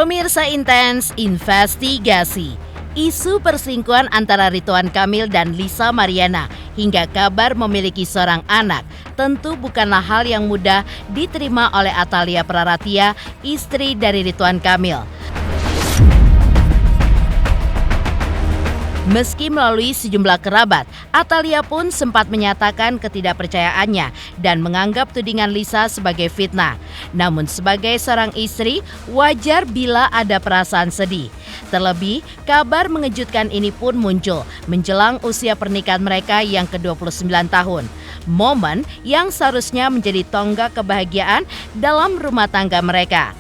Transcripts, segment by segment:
Pemirsa Intens investigasi isu perselingkuhan antara Ridwan Kamil dan Lisa Mariana hingga kabar memiliki seorang anak tentu bukanlah hal yang mudah diterima oleh Atalia Praratia, istri dari Ridwan Kamil. Meski melalui sejumlah kerabat, Atalia pun sempat menyatakan ketidakpercayaannya dan menganggap tudingan Lisa sebagai fitnah. Namun sebagai seorang istri, wajar bila ada perasaan sedih. Terlebih, kabar mengejutkan ini pun muncul menjelang usia pernikahan mereka yang ke-29 tahun. Momen yang seharusnya menjadi tonggak kebahagiaan dalam rumah tangga mereka.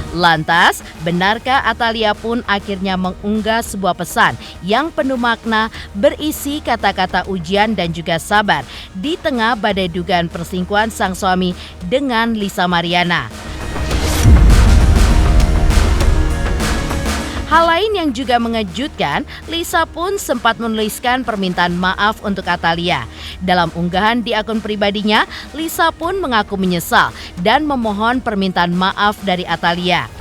Lantas, benarkah Atalia pun akhirnya mengunggah sebuah pesan yang penuh makna berisi kata-kata ujian dan juga sabar di tengah badai dugaan perselingkuhan sang suami dengan Lisa Mariana. Hal lain yang juga mengejutkan, Lisa pun sempat menuliskan permintaan maaf untuk Atalia. Dalam unggahan di akun pribadinya, Lisa pun mengaku menyesal dan memohon permintaan maaf dari Atalia.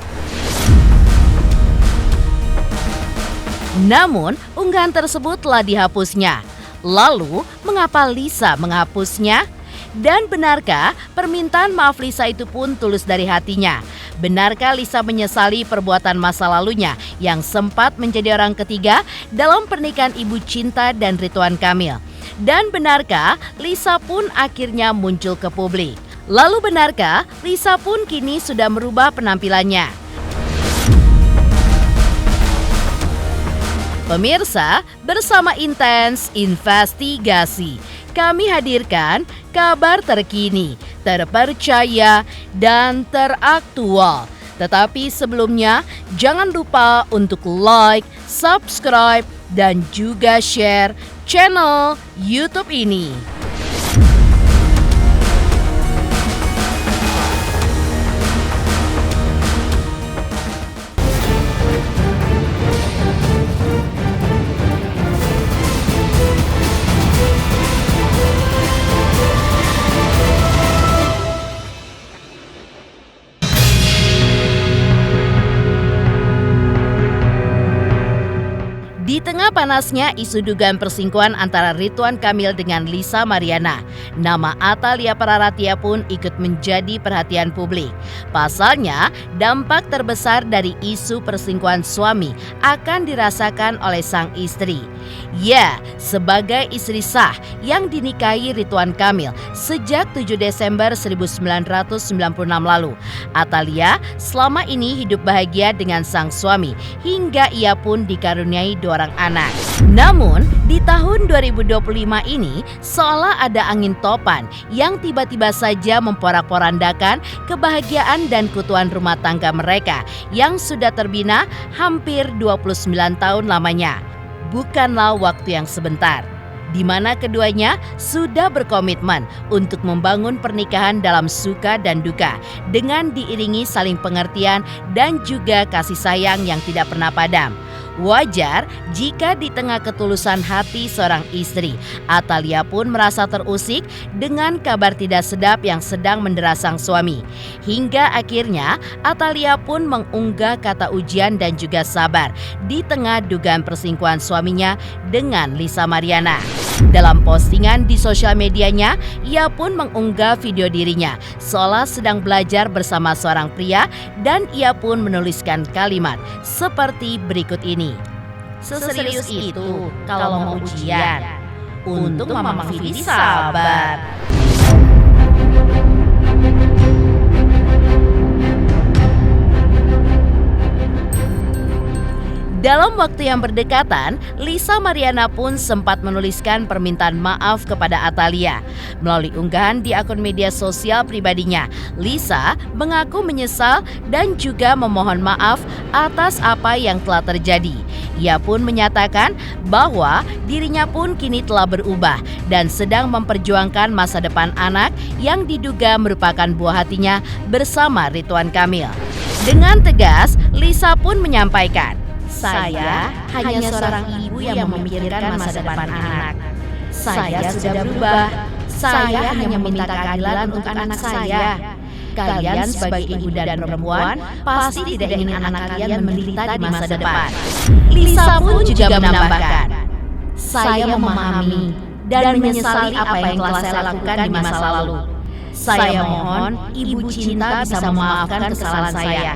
Namun, unggahan tersebut telah dihapusnya. Lalu, mengapa Lisa menghapusnya? Dan benarkah permintaan maaf Lisa itu pun tulus dari hatinya? Benarkah Lisa menyesali perbuatan masa lalunya yang sempat menjadi orang ketiga dalam pernikahan ibu cinta dan Ridwan Kamil? Dan benarkah Lisa pun akhirnya muncul ke publik? Lalu benarkah Lisa pun kini sudah merubah penampilannya? Pemirsa, bersama Intens Investigasi, kami hadirkan kabar terkini, terpercaya, dan teraktual. Tetapi sebelumnya, jangan lupa untuk like, subscribe, dan juga share channel YouTube ini. Di tengah panasnya isu dugaan perselingkuhan antara Ridwan Kamil dengan Lisa Mariana, nama Atalia Praratia pun ikut menjadi perhatian publik. Pasalnya, dampak terbesar dari isu perselingkuhan suami akan dirasakan oleh sang istri. Ya, sebagai istri sah yang dinikahi Ridwan Kamil sejak 7 Desember 1996 lalu, Atalia selama ini hidup bahagia dengan sang suami hingga ia pun dikaruniai 2 orang anak. Namun, di tahun 2025 ini seolah ada angin topan yang tiba-tiba saja memporak-porandakan kebahagiaan dan keutuhan rumah tangga mereka yang sudah terbina hampir 29 tahun lamanya. Bukanlah waktu yang sebentar, di mana keduanya sudah berkomitmen untuk membangun pernikahan dalam suka dan duka dengan diiringi saling pengertian dan juga kasih sayang yang tidak pernah padam. Wajar jika di tengah ketulusan hati seorang istri, Atalia pun merasa terusik dengan kabar tidak sedap yang sedang mendera sang suami. Hingga akhirnya Atalia pun mengunggah kata ujian dan juga sabar di tengah dugaan perselingkuhan suaminya dengan Lisa Mariana. Dalam postingan di sosial medianya, ia pun mengunggah video dirinya seolah sedang belajar bersama seorang pria dan ia pun menuliskan kalimat seperti berikut ini. Seserius itu kalau mau ujian, untuk Mamang Vidi sabar. Dalam waktu yang berdekatan, Lisa Mariana pun sempat menuliskan permintaan maaf kepada Atalia. Melalui unggahan di akun media sosial pribadinya, Lisa mengaku menyesal dan juga memohon maaf atas apa yang telah terjadi. Ia pun menyatakan bahwa dirinya pun kini telah berubah dan sedang memperjuangkan masa depan anak yang diduga merupakan buah hatinya bersama Ridwan Kamil. Dengan tegas, Lisa pun menyampaikan, "Saya hanya seorang ibu yang memikirkan masa depan anak. Saya sudah berubah. Saya hanya meminta keadilan untuk anak saya. kalian sebagai ibu dan perempuan pasti tidak ingin anak kalian menderita di masa depan. Lisa pun juga menambahkan, saya memahami dan menyesali apa yang telah saya lakukan di masa lalu. Saya mohon Ibu Cinta bisa memaafkan kesalahan saya.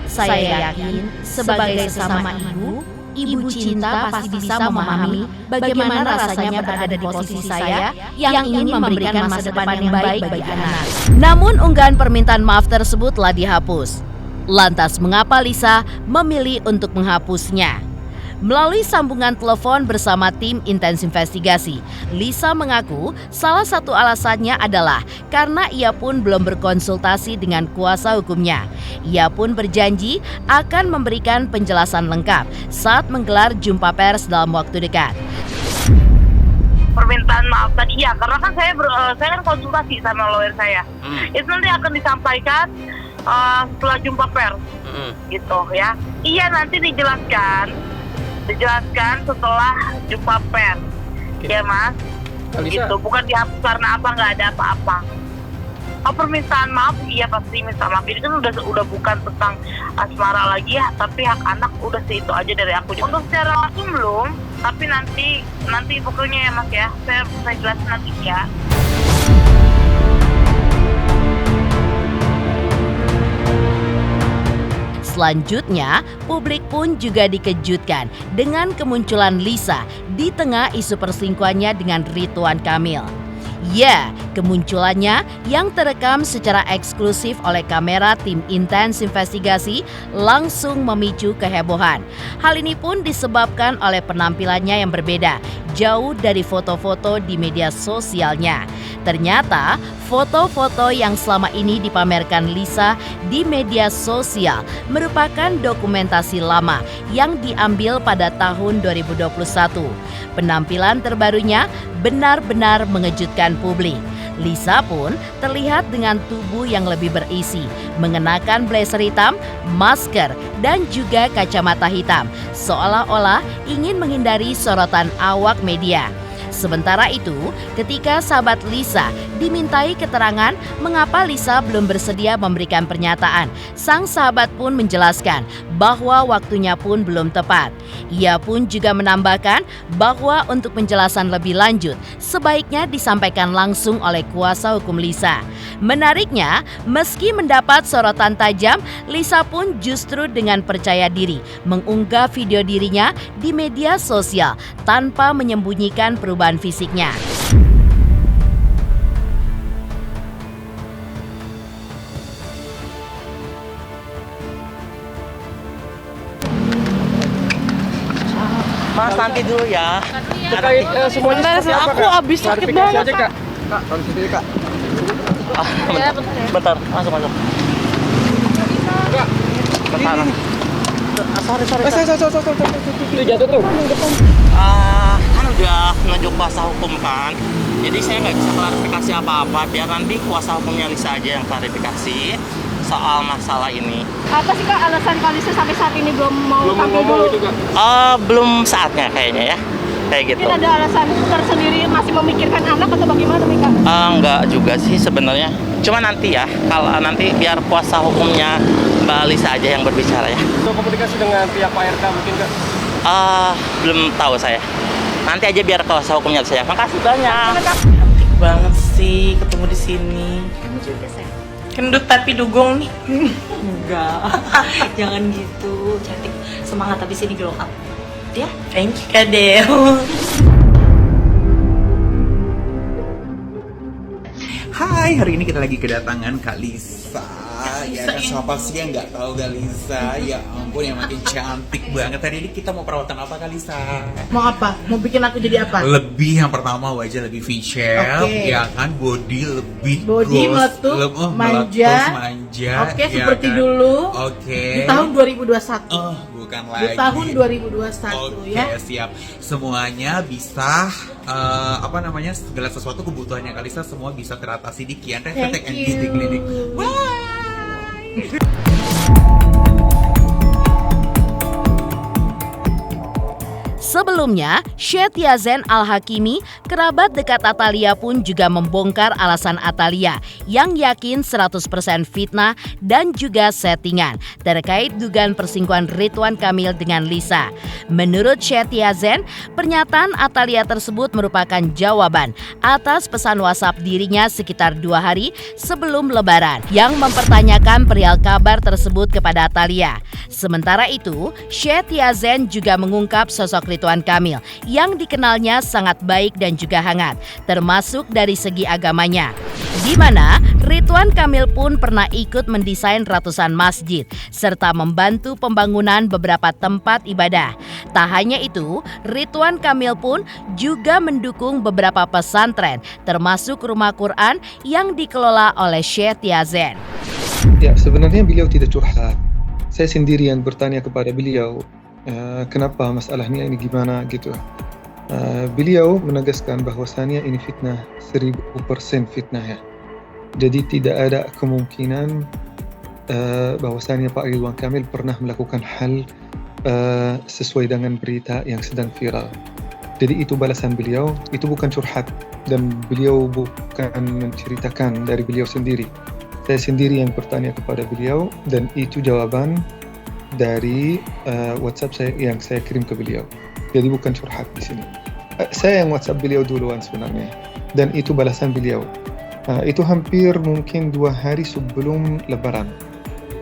Saya yakin sebagai sesama ibu, Ibu Cinta pasti bisa memahami bagaimana rasanya berada di posisi saya yang ingin memberikan masa depan yang baik bagi anak. Namun unggahan permintaan maaf tersebut telah dihapus. Lantas mengapa Lisa memilih untuk menghapusnya? Melalui sambungan telepon bersama tim Intens Investigasi, Lisa mengaku salah satu alasannya adalah karena ia pun belum berkonsultasi dengan kuasa hukumnya. Ia pun berjanji akan memberikan penjelasan lengkap saat menggelar jumpa pers dalam waktu dekat. Permintaan maaf tadi ya, karena kan saya kan konsultasi sama lawyer saya. Itu nanti akan disampaikan setelah jumpa pers, gitu ya. Iya, nanti dijelaskan setelah jumpa pers, ya Mas. Gitu, bukan dihapus karena apa, nggak ada apa-apa. Oh, permintaan maaf, iya pasti minta maaf. Ini kan udah bukan tentang asmara lagi ya, tapi hak anak udah itu aja dari aku. Untuk secara langsung belum, tapi nanti pokoknya ya Mas ya, saya jelasin nanti ya. Selanjutnya, publik pun juga dikejutkan dengan kemunculan Lisa di tengah isu perselingkuhannya dengan Ridwan Kamil. Ya, kemunculannya yang terekam secara eksklusif oleh kamera tim Intens Investigasi langsung memicu kehebohan. Hal ini pun disebabkan oleh penampilannya yang berbeda, jauh dari foto-foto di media sosialnya. Ternyata, foto-foto yang selama ini dipamerkan Lisa di media sosial merupakan dokumentasi lama yang diambil pada tahun 2021. Penampilan terbarunya benar-benar mengejutkan publik. Lisa pun terlihat dengan tubuh yang lebih berisi, mengenakan blazer hitam, masker, dan juga kacamata hitam, seolah-olah ingin menghindari sorotan awak media. Sementara itu, ketika sahabat Lisa dimintai keterangan mengapa Lisa belum bersedia memberikan pernyataan, sang sahabat pun menjelaskan bahwa waktunya pun belum tepat. Ia pun juga menambahkan bahwa untuk penjelasan lebih lanjut, sebaiknya disampaikan langsung oleh kuasa hukum Lisa. Menariknya, meski mendapat sorotan tajam, Lisa pun justru dengan percaya diri mengunggah video dirinya di media sosial tanpa menyembunyikan perubahan fisiknya. Mas, nanti dulu ya. Terkait semuanya seperti apa, aku abis sakit banget, aja, Kak. Kak, tolong sini, Kak. Bentar, masuk. Kak, Bentar. Sorry. Itu jatuh tuh. Kan udah menunjuk kuasa hukum kan. Jadi saya nggak bisa klarifikasi apa-apa. Biar nanti kuasa hukumnya Lisa aja yang klarifikasi soal masalah ini. Apa sih Kak alasan Kak Lisa sampai saat ini belum mau tampil dulu? Itu, Kak. Belum saatnya kayaknya ya. Kayak gitu. Mungkin ada alasan tersendiri masih memikirkan anak atau bagaimana nih Kak? Enggak juga sih sebenarnya. Cuma nanti ya, kalau nanti biar kuasa hukumnya Mbak Lisa aja yang berbicara ya. Untuk komunikasi dengan pihak Pak RK mungkin, Kak? Belum tahu saya. Nanti aja biar kuasa hukumnya saya. Makasih banyak. Cantik banget sih ketemu di sini. Kamu juga sayang. Kendut tapi dugong nih. Enggak, jangan gitu. Cantik, semangat habis ini glow up. Ya? Thank you Kak Del. Hai, hari ini kita lagi kedatangan Kak Lisa. Ya kan, siapa sih yang nggak tahu Kak Lisa? Ya ampun, yang makin cantik banget. Hari ini kita mau perawatan apa Kak Lisa? Mau apa? Mau bikin aku jadi apa? Lebih yang pertama wajah lebih facial, Oke. ya kan, body lebih Body meletup, manja. manja. Oke, ya seperti kan? dulu. Oke. Di tahun 2021. Bukan Di lagi. tahun 2021 Oke, ya. siap. Semuanya bisa segala sesuatu kebutuhannya Kak Lisa semua bisa teratasi di Kian Reflect and Beauty Clinic. Sebelumnya, Syed Yazen Al-Hakimi, kerabat dekat Atalia pun juga membongkar alasan Atalia yang yakin 100% fitnah dan juga settingan terkait dugaan perselingkuhan Ridwan Kamil dengan Lisa. Menurut Syed Yazen, pernyataan Atalia tersebut merupakan jawaban atas pesan WhatsApp dirinya sekitar 2 hari sebelum Lebaran yang mempertanyakan perihal kabar tersebut kepada Atalia. Sementara itu, Syed Yazen juga mengungkap sosok Ridwan Kamil yang dikenalnya sangat baik dan juga hangat, termasuk dari segi agamanya. Di mana Ridwan Kamil pun pernah ikut mendesain ratusan masjid serta membantu pembangunan beberapa tempat ibadah. Tak hanya itu, Ridwan Kamil pun juga mendukung beberapa pesantren, termasuk rumah Quran yang dikelola oleh Syed Yazen. Ya, sebenarnya beliau tidak curhat. Saya sendirian bertanya kepada beliau, kenapa masalahnya ini gimana gitu. Beliau menegaskan bahwasannya ini fitnah, 1000% fitnah ya. Jadi tidak ada kemungkinan bahwasannya Pak Ridwan Kamil pernah melakukan hal sesuai dengan berita yang sedang viral. Jadi itu balasan beliau, itu bukan curhat dan beliau bukan menceritakan dari beliau sendiri. Saya sendiri yang bertanya kepada beliau dan itu jawaban dari WhatsApp saya yang saya kirim ke beliau. Jadi bukan curhat di sini. Saya yang WhatsApp beliau duluan sebenarnya dan itu balasan beliau. Itu hampir mungkin 2 hari sebelum Lebaran.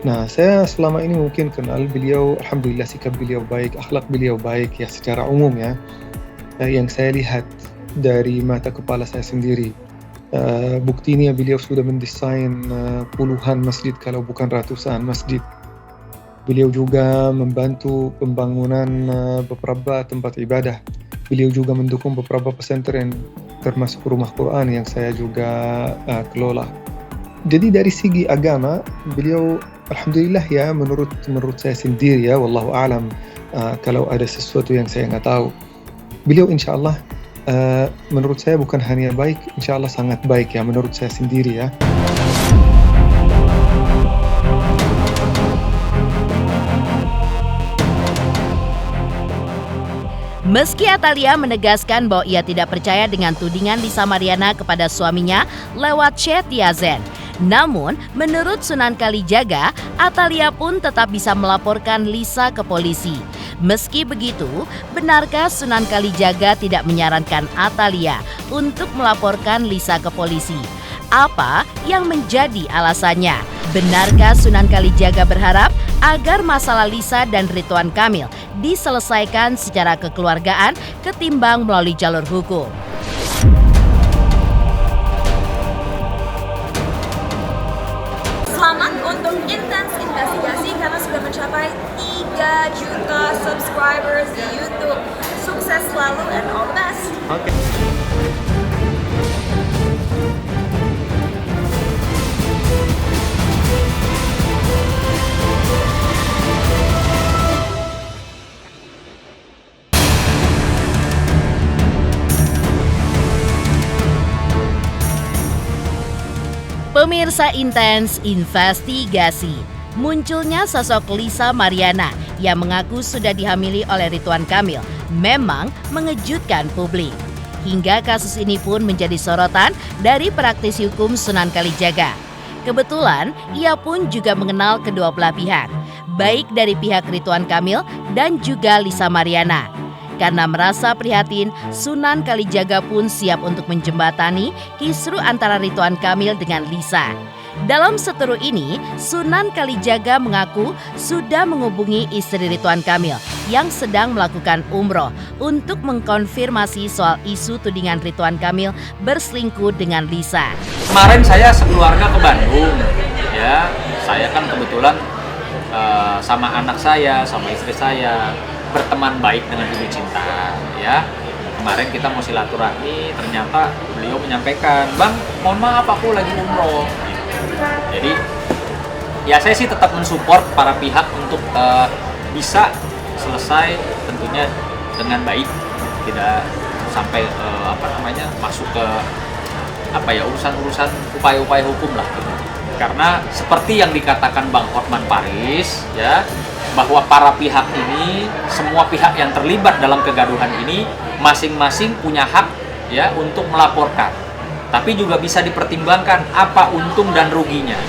Nah, saya selama ini mungkin kenal beliau, alhamdulillah sikap beliau baik, akhlak beliau baik ya secara umum ya. Yang saya lihat dari mata kepala saya sendiri. Buktinya beliau sudah mendesain puluhan masjid kalau bukan ratusan masjid. Beliau juga membantu pembangunan beberapa tempat ibadah. Beliau juga mendukung beberapa pesantren termasuk rumah Quran yang saya juga kelola. Jadi dari segi agama beliau alhamdulillah ya menurut saya sendiri ya wallahu a'lam, kalau ada sesuatu yang saya nggak tahu. Beliau insyaallah menurut saya bukan hanya baik, insyaallah sangat baik ya menurut saya sendiri ya. Meski Atalia menegaskan bahwa ia tidak percaya dengan tudingan Lisa Mariana kepada suaminya lewat Syed Yazen. Namun, menurut Sunan Kalijaga, Atalia pun tetap bisa melaporkan Lisa ke polisi. Meski begitu, benarkah Sunan Kalijaga tidak menyarankan Atalia untuk melaporkan Lisa ke polisi? Apa yang menjadi alasannya? Benarkah Sunan Kalijaga berharap agar masalah Lisa dan Ridwan Kamil diselesaikan secara kekeluargaan ketimbang melalui jalur hukum? Selamat untuk Intens Investigasi karena sudah mencapai 3 juta subscribers di YouTube. Sukses selalu and all the best. Oke. Pemirsa Intens Investigasi, munculnya sosok Lisa Mariana yang mengaku sudah dihamili oleh Ridwan Kamil memang mengejutkan publik. Hingga kasus ini pun menjadi sorotan dari praktisi hukum Sunan Kalijaga. Kebetulan, ia pun juga mengenal kedua belah pihak, baik dari pihak Ridwan Kamil dan juga Lisa Mariana. Karena merasa prihatin, Sunan Kalijaga pun siap untuk menjembatani kisru antara Ridwan Kamil dengan Lisa. Dalam seteru ini, Sunan Kalijaga mengaku sudah menghubungi istri Ridwan Kamil yang sedang melakukan umroh untuk mengkonfirmasi soal isu tudingan Ridwan Kamil berselingkuh dengan Lisa. Kemarin saya sekeluarga ke Bandung, ya. Saya kan kebetulan sama anak saya, sama istri saya berteman baik dengan Ibu Cinta, ya. Kemarin kita mau silaturahmi, ternyata beliau menyampaikan, "Bang, mohon maaf aku lagi umroh." Jadi, ya saya sih tetap mensupport para pihak untuk bisa selesai tentunya dengan baik, tidak sampai masuk ke urusan-urusan upaya-upaya hukum lah. Karena seperti yang dikatakan Bang Hotman Paris, ya, bahwa para pihak ini, semua pihak yang terlibat dalam kegaduhan ini masing-masing punya hak ya untuk melaporkan. Tapi juga bisa dipertimbangkan apa untung dan ruginya.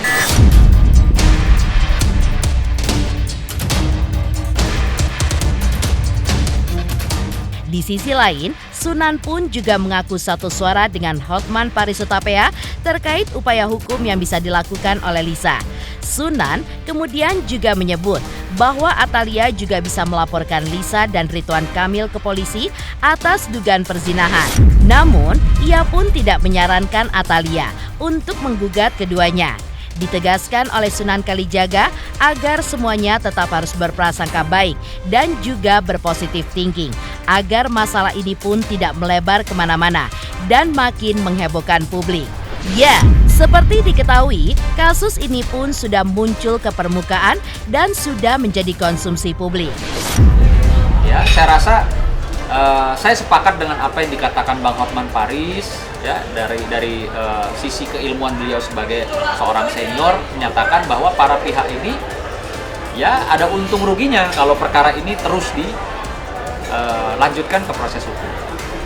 Di sisi lain, Sunan pun juga mengaku satu suara dengan Hotman Paris Hutapea terkait upaya hukum yang bisa dilakukan oleh Lisa. Sunan kemudian juga menyebut bahwa Atalia juga bisa melaporkan Lisa dan Ridwan Kamil ke polisi atas dugaan perzinahan. Namun, ia pun tidak menyarankan Atalia untuk menggugat keduanya. Ditegaskan oleh Sunan Kalijaga agar semuanya tetap harus berprasangka baik dan juga berpositif thinking agar masalah ini pun tidak melebar kemana-mana dan makin menghebohkan publik. Ya, seperti diketahui, kasus ini pun sudah muncul ke permukaan dan sudah menjadi konsumsi publik. Ya, saya rasa saya sepakat dengan apa yang dikatakan Bang Hotman Paris ya, dari sisi keilmuan beliau sebagai seorang senior menyatakan bahwa para pihak ini ya ada untung ruginya kalau perkara ini terus dilanjutkan ke proses hukum.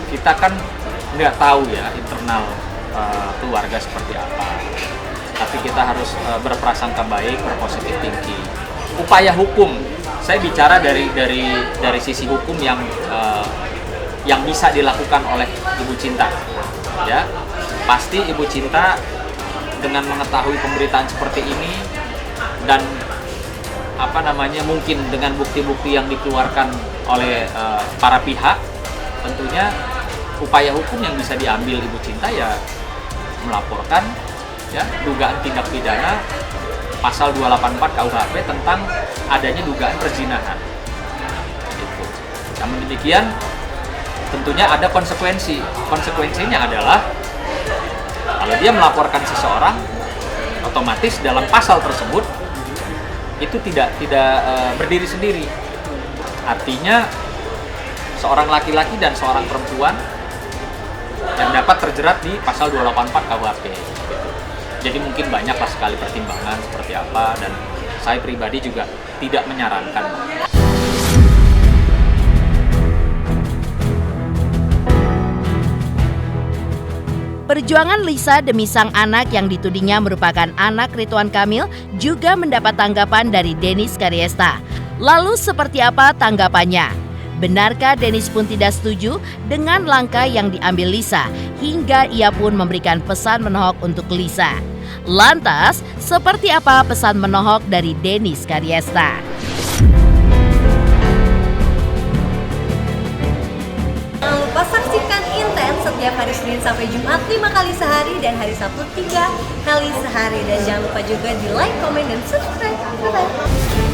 Kita kan nggak tahu ya internal keluarga seperti apa, tapi kita harus berprasangka baik, berpositif thinking. Upaya hukum, saya bicara dari sisi hukum yang bisa dilakukan oleh Ibu Cinta. Ya, pasti Ibu Cinta dengan mengetahui pemberitaan seperti ini dan mungkin dengan bukti-bukti yang dikeluarkan oleh para pihak, tentunya upaya hukum yang bisa diambil Ibu Cinta ya melaporkan ya dugaan tindak pidana pasal 284 KUHP tentang adanya dugaan perzinahan. Gitu. Namun demikian tentunya ada konsekuensi. Konsekuensinya adalah kalau dia melaporkan seseorang, otomatis dalam pasal tersebut itu tidak berdiri sendiri. Artinya seorang laki-laki dan seorang perempuan yang dapat terjerat di pasal 284 KUHP. Jadi mungkin banyaklah sekali pertimbangan seperti apa, dan saya pribadi juga tidak menyarankan. Perjuangan Lisa demi sang anak yang ditudingnya merupakan anak Ridwan Kamil juga mendapat tanggapan dari Dennis Karyesta. Lalu seperti apa tanggapannya? Benarkah Dennis pun tidak setuju dengan langkah yang diambil Lisa hingga ia pun memberikan pesan menohok untuk Lisa? Lantas, seperti apa pesan menohok dari Dennis Karyesta? Jangan lupa saksikan Intens setiap hari Senin sampai Jumat 5 kali sehari dan hari Sabtu 3 kali sehari. Dan jangan lupa juga di like, komen, dan subscribe. Bye-bye.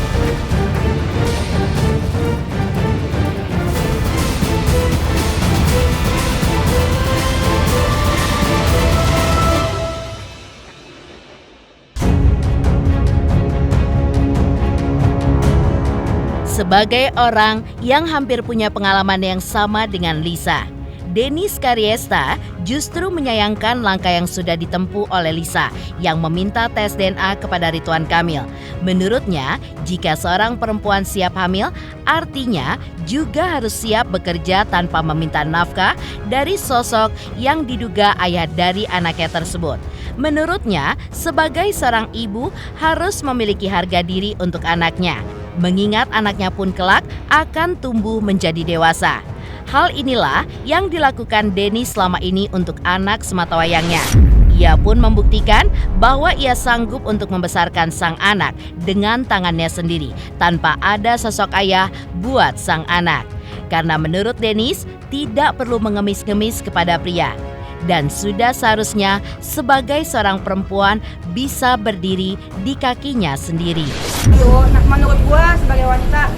Sebagai orang yang hampir punya pengalaman yang sama dengan Lisa, Dennis Karyesta justru menyayangkan langkah yang sudah ditempuh oleh Lisa yang meminta tes DNA kepada Ridwan Kamil. Menurutnya, jika seorang perempuan siap hamil, artinya juga harus siap bekerja tanpa meminta nafkah dari sosok yang diduga ayah dari anaknya tersebut. Menurutnya, sebagai seorang ibu harus memiliki harga diri untuk anaknya, mengingat anaknya pun kelak akan tumbuh menjadi dewasa. Hal inilah yang dilakukan Dennis selama ini untuk anak sematawayangnya. Ia pun membuktikan bahwa ia sanggup untuk membesarkan sang anak dengan tangannya sendiri tanpa ada sosok ayah buat sang anak. Karena menurut Dennis, tidak perlu mengemis-ngemis kepada pria. Dan sudah seharusnya sebagai seorang perempuan bisa berdiri di kakinya sendiri. Menurut gua sebagai wanita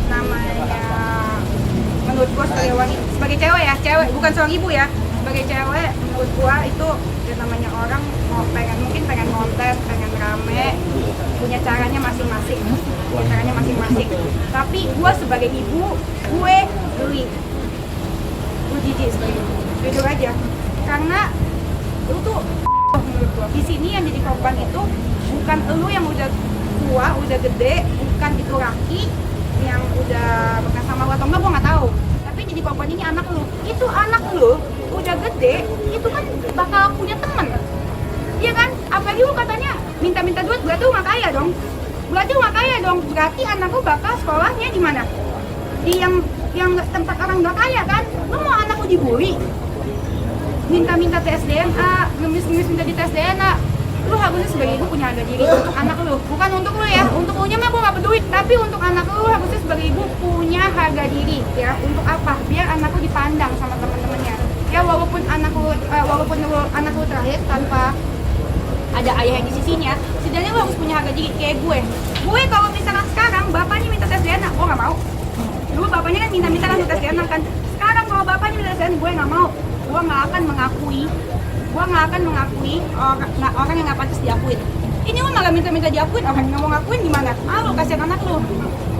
menurut gua sebagai wanita, sebagai cewek ya, bukan seorang ibu ya, sebagai cewek menurut gua itu namanya orang mungkin pengen konten, pengen rame, punya caranya masing-masing, tapi gua sebagai ibu, gue geli, gue jijik sebagai ibu, jujur aja. Karena lu tuh menurut gua di sini yang jadi korban itu bukan lu yang udah tua, udah gede, bukan itu laki, yang udah bekas sama lu atau enggak gue nggak tahu. Tapi jadi korban ini anak lu. Itu anak lu udah gede, itu kan bakal punya teman. Iya kan? Apalagi lu katanya minta-minta duit, berarti lu nggak kaya dong. Berarti anak lu bakal sekolahnya di mana? Di yang tempat orang nggak kaya kan? Lu mau anak lu dibully? Minta-minta tes DNA, ngemis-ngemis minta di tes DNA. Lu harusnya sebagai ibu punya harga diri untuk anak lu, bukan untuk lu ya. Untuk lu nya mah gue gak peduli, tapi untuk anak lu harusnya sebagai ibu punya harga diri ya. Untuk apa? Biar anak lu dipandang sama teman-temannya. Ya walaupun anak lu terakhir tanpa ada ayah yang di sisinya, setidaknya lu harus punya harga diri kayak gue. Gue kalau misalkan sekarang bapaknya minta tes DNA, gue gak mau. Dulu bapaknya kan minta-minta langsung tes DNA kan. Sekarang kalau bapaknya minta tes DNA, gue gak mau. Gue gak akan mengakui orang yang gak pantas diakuin. Ini lu malah minta-minta diakuin, orang yang gak mau ngakuin gimana? Lu kasihan anak lu.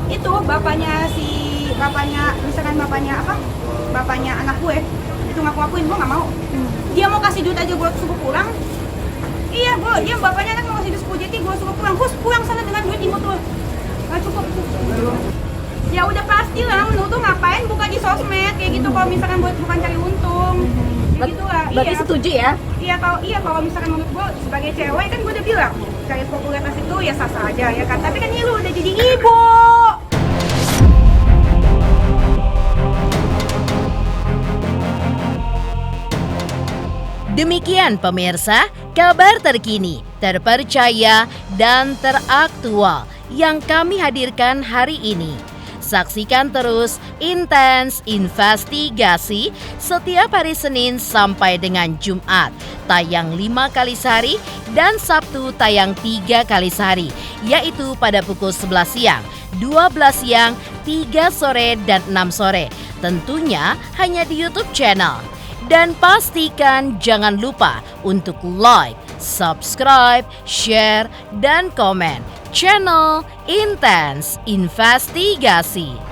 Itu bapaknya anak gue itu ngaku-ngakuin, gue gak mau. Dia mau kasih duit aja gue suruh pulang. Iya bapaknya anak mau kasih duit 10 JT, gue suruh pulang. Gue pulang sana dengan duit 5 tuh. Gak cukup. Ya udah pasti lah, lu tuh ngapain buka di sosmed kayak gitu kalau misalkan bukan cari untung. Gitu lah. Berarti setuju ya? Kalau misalkan menurut gue sebagai cewek kan gue udah bilang cari popularitas itu ya sah-sah aja ya kan. Tapi kan ini lu udah jadi ibu. Demikian pemirsa, kabar terkini, terpercaya, dan teraktual yang kami hadirkan hari ini. Saksikan terus Intens Investigasi setiap hari Senin sampai dengan Jumat, tayang 5 kali sehari dan Sabtu tayang 3 kali sehari, yaitu pada pukul 11 siang, 12 siang, 3 sore, dan 6 sore. Tentunya hanya di YouTube channel. Dan pastikan jangan lupa untuk like, subscribe, share, dan komen channel Intens Investigasi.